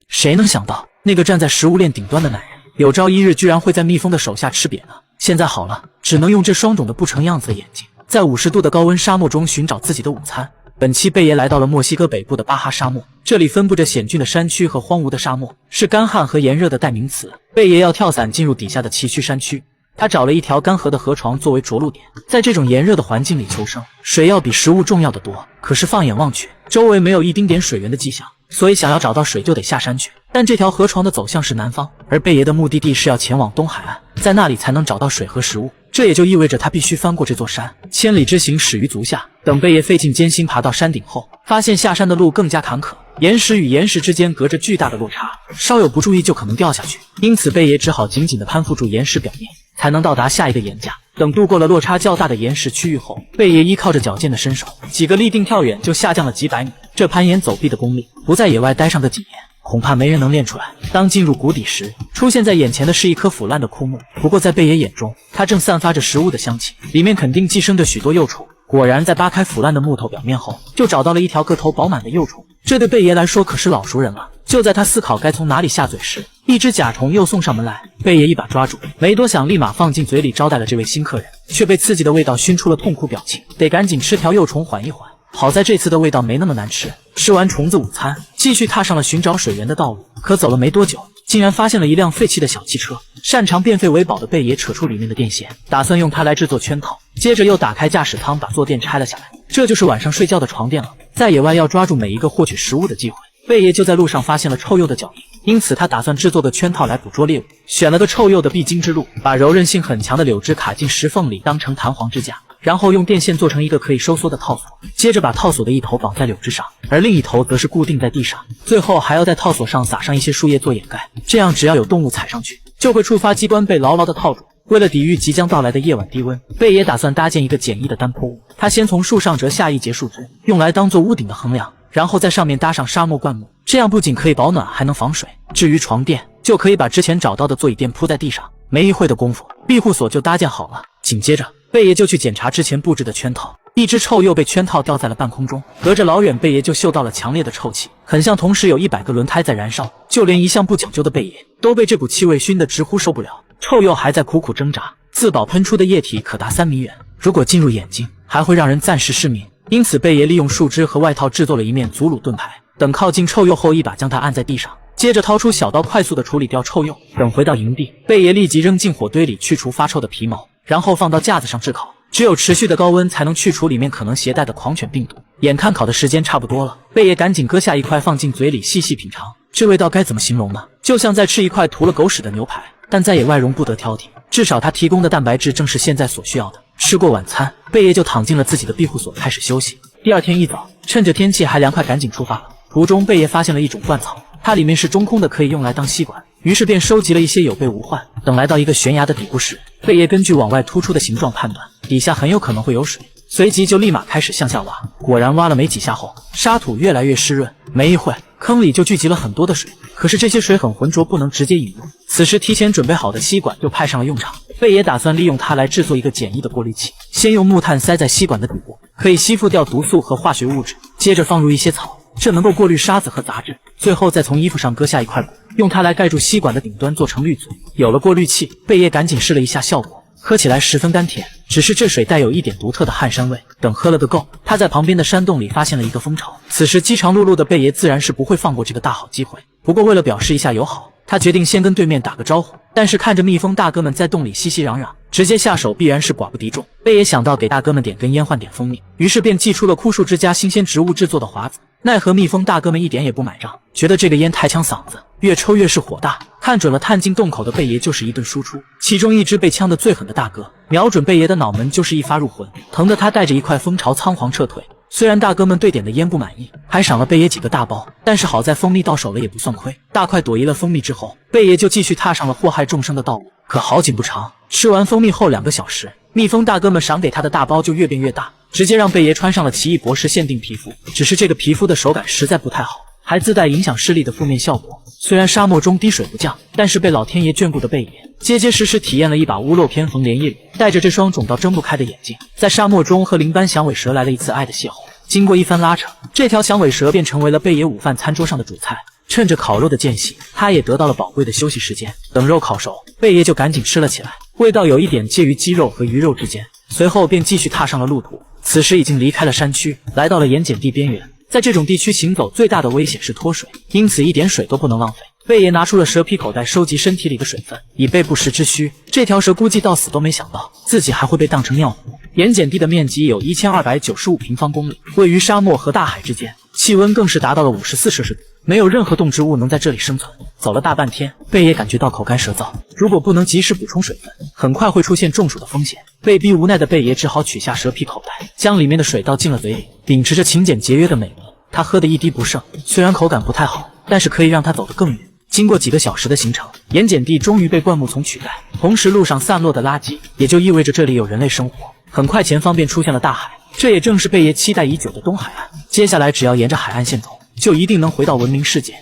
谁能想到，那个站在食物链顶端的男人，有朝一日居然会在蜜蜂的手下吃瘪呢？现在好了，只能用这双肿的不成样子的眼睛，在50度的高温沙漠中寻找自己的午餐。本期贝爷来到了墨西哥北部的巴哈沙漠，这里分布着险峻的山区和荒芜的沙漠，是干旱和炎热的代名词。贝爷要跳伞进入底下的崎岖山区，他找了一条干涸的河床作为着陆点，在这种炎热的环境里求生，水要比食物重要的多。可是放眼望去，周围没有一丁点水源的迹象，所以想要找到水就得下山去。但这条河床的走向是南方，而贝爷的目的地是要前往东海岸，在那里才能找到水和食物。这也就意味着他必须翻过这座山，千里之行始于足下。等贝爷费尽艰辛爬到山顶后，发现下山的路更加坎坷，岩石与岩石之间隔着巨大的落差，稍有不注意就可能掉下去。因此贝爷只好紧紧地攀附住岩石表面，才能到达下一个岩架。等渡过了落差较大的岩石区域后，贝爷依靠着矫健的身手，几个立定跳远就下降了几百米。这攀岩走壁的功力，不在野外待上个几年，恐怕没人能练出来。当进入谷底时，出现在眼前的是一棵腐烂的枯木。不过在贝爷眼中，它正散发着食物的香气，里面肯定寄生着许多幼虫。果然，在扒开腐烂的木头表面后，就找到了一条个头饱满的幼虫。这对贝爷来说可是老熟人了。就在他思考该从哪里下嘴时，一只甲虫又送上门来。贝爷一把抓住，没多想，立马放进嘴里招待了这位新客人，却被刺激的味道熏出了痛苦表情，得赶紧吃条幼虫缓一缓。好在这次的味道没那么难吃。吃完虫子午餐，继续踏上了寻找水源的道路。可走了没多久，竟然发现了一辆废弃的小汽车。擅长变废为宝的贝爷扯出里面的电线，打算用它来制作圈套，接着又打开驾驶舱把坐垫拆了下来。这就是晚上睡觉的床垫了。在野外要抓住每一个获取食物的机会，贝爷就在路上发现了臭鼬的脚印，因此他打算制作个圈套来捕捉猎物，选了个臭鼬的必经之路，把柔韧性很强的柳枝卡进石缝里当成弹簧支架，然后用电线做成一个可以收缩的套索，接着把套索的一头绑在柳枝上，而另一头则是固定在地上，最后还要在套索上撒上一些树叶做掩盖，这样只要有动物踩上去，就会触发机关被牢牢地套住。为了抵御即将到来的夜晚低温，贝爷打算搭建一个简易的单坡屋。他先从树上折下一截树枝，用来当做屋顶的横梁，然后在上面搭上沙漠灌木，这样不仅可以保暖，还能防水。至于床垫，就可以把之前找到的座椅垫铺在地上。没一会的功夫，庇护所就搭建好了。紧接着，贝爷就去检查之前布置的圈套。一只臭鼬被圈套吊在了半空中，隔着老远，贝爷就嗅到了强烈的臭气，很像同时有100个轮胎在燃烧。就连一向不讲究的贝爷都被这股气味熏得直呼受不了。臭鼬还在苦苦挣扎，自保喷出的液体可达3米远，如果进入眼睛，还会让人暂时失明。因此，贝爷利用树枝和外套制作了一面祖鲁盾牌，等靠近臭鼬后，一把将它按在地上，接着掏出小刀，快速地处理掉臭鼬。等回到营地，贝爷立即扔进火堆里去除发臭的皮毛，然后放到架子上炙烤。只有持续的高温才能去除里面可能携带的狂犬病毒。眼看烤的时间差不多了，贝爷赶紧割下一块放进嘴里细细品尝。这味道该怎么形容呢？就像在吃一块涂了狗屎的牛排，但在野外容不得挑剔，至少它提供的蛋白质正是现在所需要的。吃过晚餐，贝爷就躺进了自己的庇护所开始休息。第二天一早，趁着天气还凉快，赶紧出发了。途中，贝爷发现了一种灌草，它里面是中空的，可以用来当吸管，于是便收集了一些有备无患。等来到一个悬崖的底部时，贝爷根据往外突出的形状判断，底下很有可能会有水，随即就立马开始向下挖。果然挖了没几下后，沙土越来越湿润，没一会坑里就聚集了很多的水。可是这些水很浑浊，不能直接饮用。此时提前准备好的吸管就派上了用场，贝爷打算利用它来制作一个简易的过滤器。先用木炭塞在吸管的底部，可以吸附掉毒素和化学物质，接着放入一些草，这能够过滤沙子和杂质。最后再从衣服上割下一块布，用它来盖住吸管的顶端，做成滤嘴。有了过滤器，贝爷赶紧试了一下效果，喝起来十分甘甜，只是这水带有一点独特的汗膻味。等喝了个够，他在旁边的山洞里发现了一个蜂巢。此时饥肠辘辘的贝爷自然是不会放过这个大好机会，不过为了表示一下友好，他决定先跟对面打个招呼。但是看着蜜蜂大哥们在洞里熙熙攘攘，直接下手必然是寡不敌众。贝爷想到给大哥们点根烟换点蜂蜜，于是便祭出了枯树枝加新鲜植物制作的华子。奈何蜜蜂大哥们一点也不买账，觉得这个烟太呛嗓子，越抽越是火大。看准了探进洞口的贝爷就是一顿输出，其中一只被呛得最狠的大哥瞄准贝爷的脑门就是一发入魂，疼得他带着一块蜂巢仓皇撤退。虽然大哥们对点的烟不满意，还赏了贝爷几个大包，但是好在蜂蜜到手了也不算亏。大块朵颐了蜂蜜之后，贝爷就继续踏上了祸害众生的道路。可好景不长，吃完蜂蜜后2个小时，蜜蜂大哥们赏给他的大包就越变越大，直接让贝爷穿上了奇异博士限定皮肤。只是这个皮肤的手感实在不太好，还自带影响视力的负面效果。虽然沙漠中滴水不降，但是被老天爷眷顾的贝爷结结实实体验了一把屋漏偏逢连夜雨。带着这双肿到睁不开的眼睛，在沙漠中和灵斑响尾蛇来了一次爱的邂逅。经过一番拉扯，这条响尾蛇便成为了贝爷午饭餐桌上的主菜。趁着烤肉的间隙，他也得到了宝贵的休息时间。等肉烤熟，贝爷就赶紧吃了起来，味道有一点介于鸡肉和鱼肉之间。随后便继续踏上了路途。此时已经离开了山区，来到了盐碱地边缘。在这种地区行走最大的危险是脱水，因此一点水都不能浪费。贝爷拿出了蛇皮口袋，收集身体里的水分，以备不时之需。这条蛇估计到死都没想到自己还会被当成尿壶。盐碱地的面积有1295平方公里，位于沙漠和大海之间，气温更是达到了54摄氏度，没有任何动植物能在这里生存。走了大半天，贝爷感觉到口干舌燥，如果不能及时补充水分，很快会出现中暑的风险。被逼无奈的贝爷只好取下蛇皮口袋，将里面的水倒进了嘴里。秉持着勤俭节约的美德，他喝得一滴不剩。虽然口感不太好，但是可以让他走得更远。经过几个小时的行程，盐碱地终于被灌木丛取代，同时路上散落的垃圾也就意味着这里有人类生活。很快前方便出现了大海，这也正是贝爷期待已久的东海岸。接下来只要沿着海岸线走，就一定能回到文明世界。